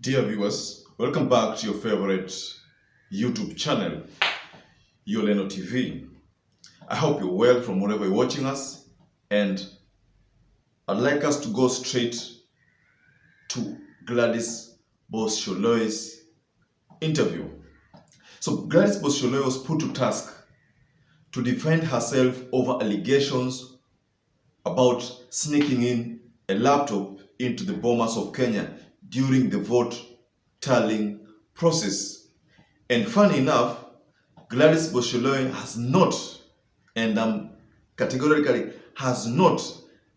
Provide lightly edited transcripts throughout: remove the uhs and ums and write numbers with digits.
Dear viewers, welcome back to your favorite YouTube channel, Yoleno TV. I hope you're well from wherever you're watching us, and I'd like us to go straight to GLADYS Boss Shollei's interview. So GLADYS Boss Sholleii was put to task to defend herself over allegations about sneaking in a laptop into the Bomas of Kenya during the vote tallying process. And funny enough, GLADYS Boss Sholleii has not, and categorically has not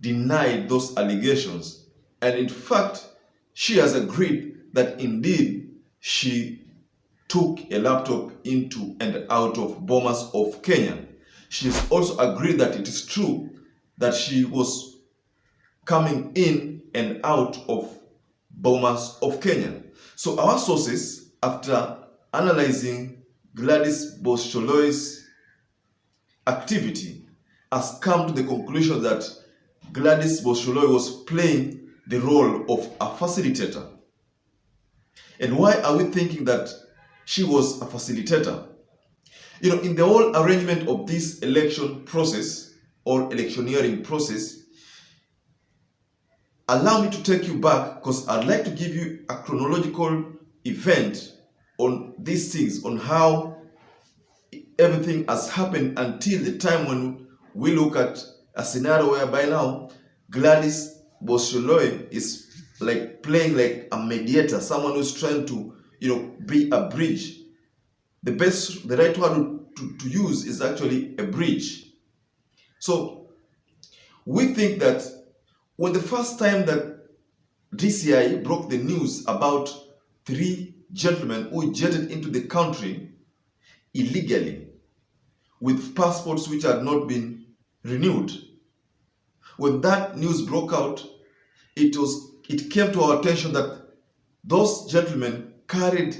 denied those allegations. And in fact, she has agreed that indeed she took a laptop into and out of Bomas of Kenya. She has also agreed that it is true that she was coming in and out of Bomas of Kenya. So our sources, after analyzing GLADYS Boss Shollei's activity, has come to the conclusion that GLADYS Boss Sholleii was playing the role of a facilitator. And why are we thinking that she was a facilitator? You know, in the whole arrangement of this election process or electioneering process, allow me to take you back because I'd like to give you a chronological event on these things, on how everything has happened until the time when we look at a scenario whereby now GLADYS Boss Sholleii is like playing like a mediator, someone who's trying to, be a bridge. The right word to use is actually a bridge. So we think that when the first time that DCI broke the news about 3 gentlemen who jetted into the country illegally with passports which had not been renewed, when that news broke out, it came to our attention that those gentlemen carried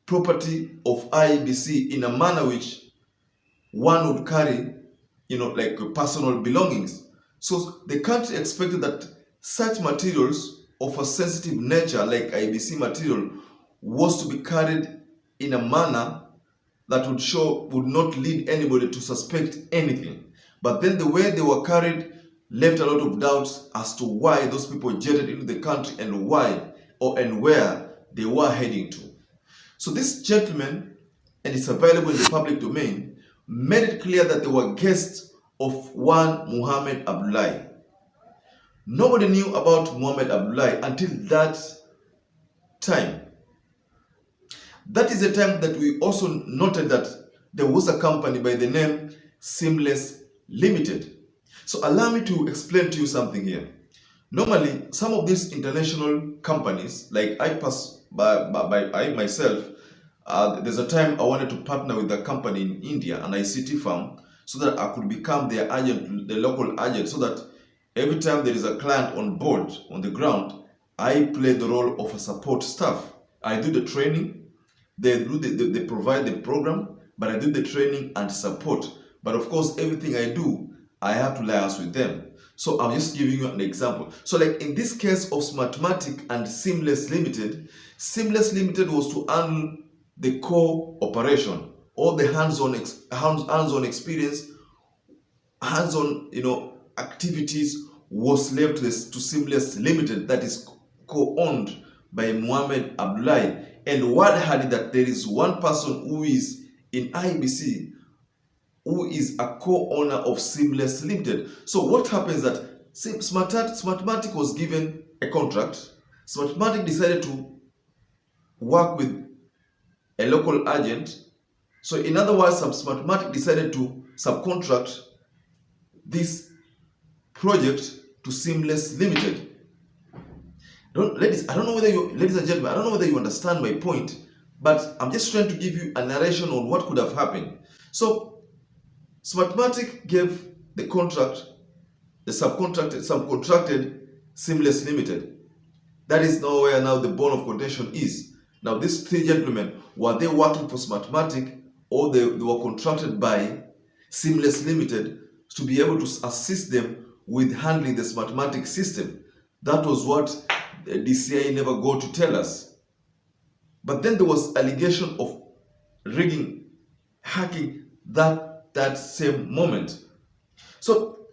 property of IEBC in a manner which one would carry, like personal belongings. So the country expected that such materials of a sensitive nature like IEBC material was to be carried in a manner that would not lead anybody to suspect anything. But then the way they were carried left a lot of doubts as to why those people jetted into the country and where they were heading to. So this gentleman, and it's available in the public domain, made it clear that they were guests of one Muhammad Abdullahi. Nobody knew about Muhammad Abdullahi until that time. That is the time that we also noted that there was a company by the name Seamless Limited. So allow me to explain to you something here. Normally, some of these international companies, like I myself, there's a time I wanted to partner with a company in India, an ICT firm, so that I could become their agent, the local agent, so that every time there is a client on board, on the ground, I play the role of a support staff. I do the training, they provide the program, but I do the training and support. But of course, everything I do, I have to liaise with them. So I'm just giving you an example. So like in this case of Smartmatic and Seamless Limited was to handle the core operation, all the hands-on experience, hands-on activities was left to Seamless Limited, that is co-owned by Muhammad Abdullahi. And what had it that there is one person who is in IBC who is a co-owner of Seamless Limited. So what happens that Smartmatic was given a contract. Smartmatic decided to work with a local agent. So in other words, Smartmatic decided to subcontract this project to Seamless Limited. Ladies and gentlemen, I don't know whether you understand my point, but I'm just trying to give you a narration on what could have happened. So Smartmatic gave the contract, the subcontracted Seamless Limited. That is now where the bone of contention is. Now these 3 gentlemen, were they working for Smartmatic, or they were contracted by Seamless Limited to be able to assist them with handling the Smartmatic system? That was what the DCI never got to tell us. But then there was allegation of rigging, hacking that same moment. So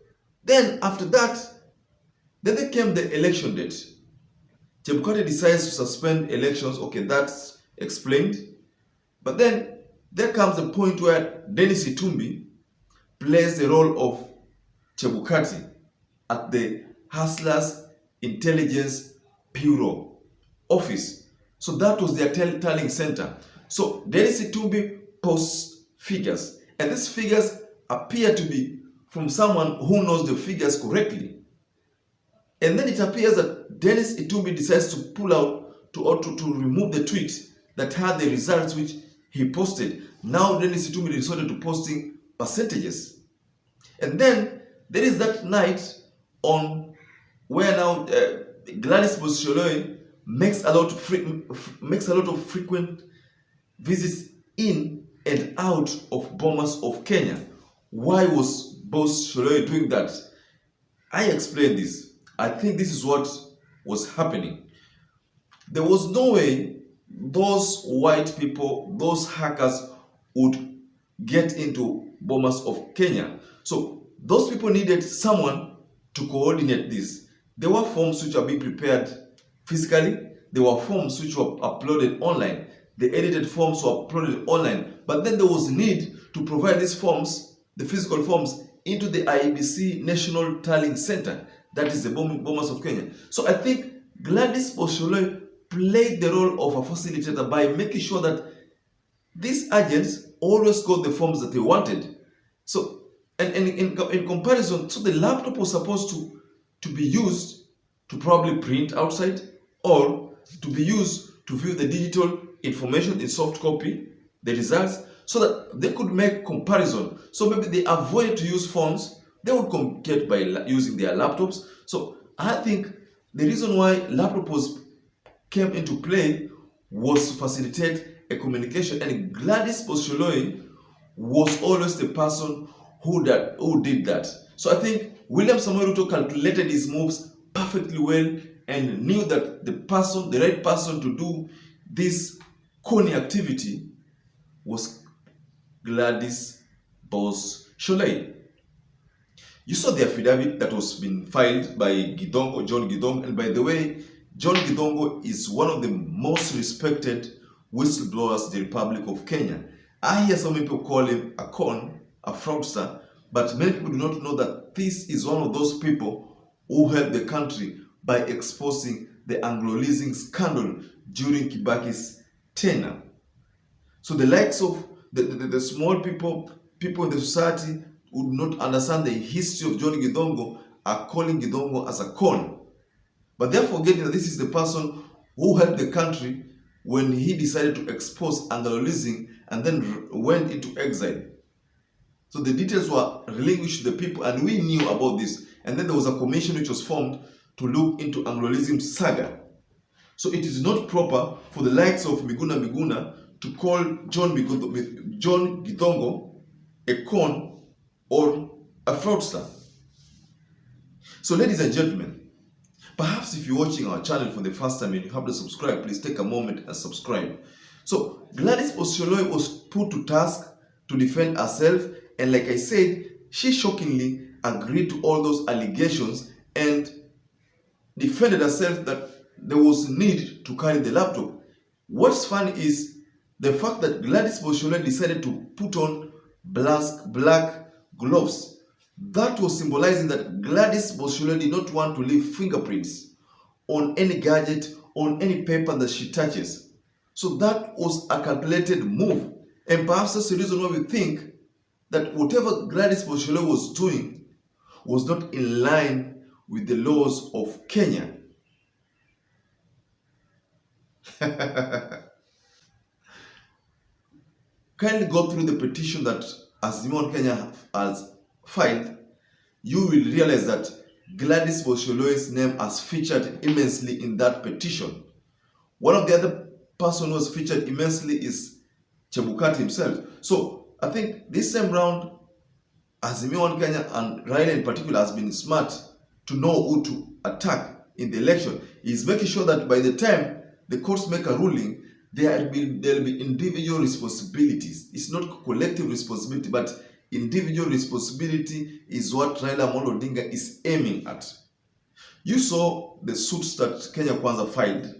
then after that, then came the election date. Chebukati decides to suspend elections. Okay, that's explained. But then there comes a point where Dennis Itumbi plays the role of Chebukati at the Hustlers Intelligence Bureau office. So that was their tallying center. So Dennis Itumbi posts figures, and these figures appear to be from someone who knows the figures correctly. And then it appears that Dennis Itumbi decides to pull out to remove the tweet that had the results which he posted. Now Dennis Itumbi resorted to posting percentages. And then there is that night on where now GLADYS BOSS SHOLLEI makes a lot of frequent visits in and out of Bomas of Kenya. Why was Boss Sholei doing that? I explained this. I think this is what was happening. There was no way those white people, those hackers would get into Bomas of Kenya. So those people needed someone to coordinate this. There were forms which are being prepared physically. There were forms which were uploaded online. The edited forms were uploaded online. But then there was a need to provide these forms, the physical forms, into the IEBC National Tallying Center. That is the Bomas of Kenya. So I think GLADYS BOSS SHOLLEI played the role of a facilitator by making sure that these agents always got the forms that they wanted. So, and in comparison, so the laptop was supposed to be used to probably print outside or to be used to view the digital information in soft copy, the results, so that they could make comparison. So maybe they avoided to use phones, they would communicate by using their laptops. So I think the reason why laptop came into play was to facilitate a communication, and GLADYS BOSS SHOLLEI was always the person who did that. So I think William Samoei Ruto calculated his moves perfectly well and knew that the right person to do this corny activity was GLADYS BOSS SHOLLEI. You saw the affidavit that was been filed by Gidongo, John Gidongo, and by the way, John Gidongo is one of the most respected whistleblowers in the Republic of Kenya. I hear some people call him a con, a fraudster, but many people do not know that this is one of those people who helped the country by exposing the Anglo-leasing scandal during Kibaki's tenure. So the likes of the small people in the society who do not understand the history of John Gidongo are calling Gidongo as a con. But they're forgetting that this is the person who helped the country when he decided to expose Anglo-leasing and then went into exile. So the details were relinquished to the people, and we knew about this. And then there was a commission which was formed to look into Anglo-leasing saga. So it is not proper for the likes of Miguna to call John Gidongo a con or a fraudster. So ladies and gentlemen, perhaps if you're watching our channel for the first time and you haven't subscribed, please take a moment and subscribe. So GLADYS BOSS SHOLLEI was put to task to defend herself, and like I said, she shockingly agreed to all those allegations and defended herself that there was need to carry the laptop. What's funny is the fact that GLADYS BOSS SHOLLEI decided to put on black gloves. That was symbolizing that GLADYS BOSS SHOLLEI did not want to leave fingerprints on any gadget, on any paper that she touches. So that was a calculated move. And perhaps that's the reason why we think that whatever GLADYS BOSS SHOLLEI was doing was not in line with the laws of Kenya. Kindly go through the petition that Azimio Kenya has filed. You will realize that GLADYS BOSS SHOLLEI's name has featured immensely in that petition. One of the other person who was featured immensely is Chebukati himself. So I think this same round, Azimio Kenya and Raila in particular has been smart to know who to attack in the election. He's making sure that by the time the courts make a ruling, there will be individual responsibilities. It's not collective responsibility, but individual responsibility is what Raila Amolo Odinga is aiming at. You saw the suits that Kenya Kwanza filed.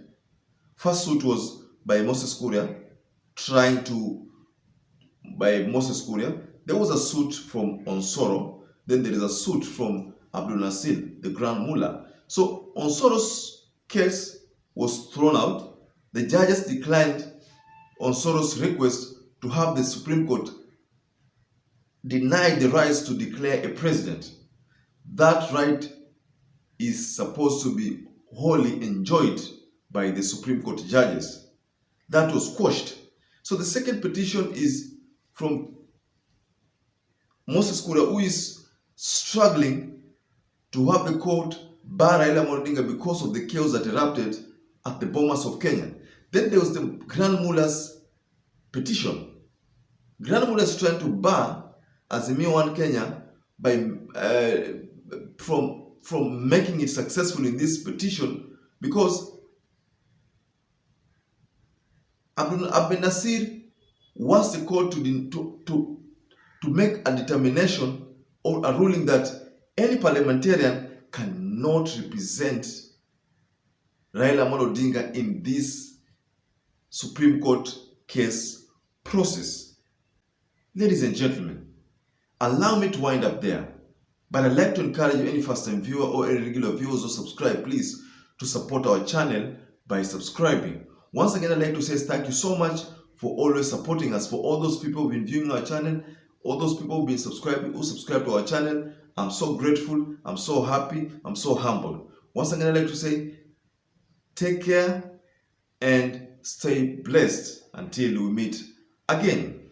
First suit was by Moses Kuria, There was a suit from Onsoro. Then there is a suit from Abdul Nasir, the Grand Mullah. So Onsoro's case was thrown out. The judges declined Onsoro's request to have the Supreme Court deny the rights to declare a president. That right is supposed to be wholly enjoyed by the Supreme Court judges. That was quashed. So the second petition is from Moses Kuria, who is struggling to have the court bar Raila Amolo Odinga because of the chaos that erupted at the Bomas of Kenya. Then there was the Grand Mullah's petition. Grand Mullah is trying to bar Azimio One Kenya by from making it successful in this petition, because Abdul Nasir wants the court to make a determination or a ruling that any parliamentarian cannot represent Raila Amolo Odinga in this Supreme Court case process. Ladies and gentlemen, allow me to wind up there, but I'd like to encourage you, any first-time viewer or any regular viewers or subscribe, please, to support our channel by subscribing. Once again, I'd like to say thank you so much for always supporting us, for all those people who've been viewing our channel, all those people who've been subscribing, who subscribe to our channel. I'm so grateful, I'm so happy, I'm so humble. Once again, I'd like to say take care and stay blessed until we meet again.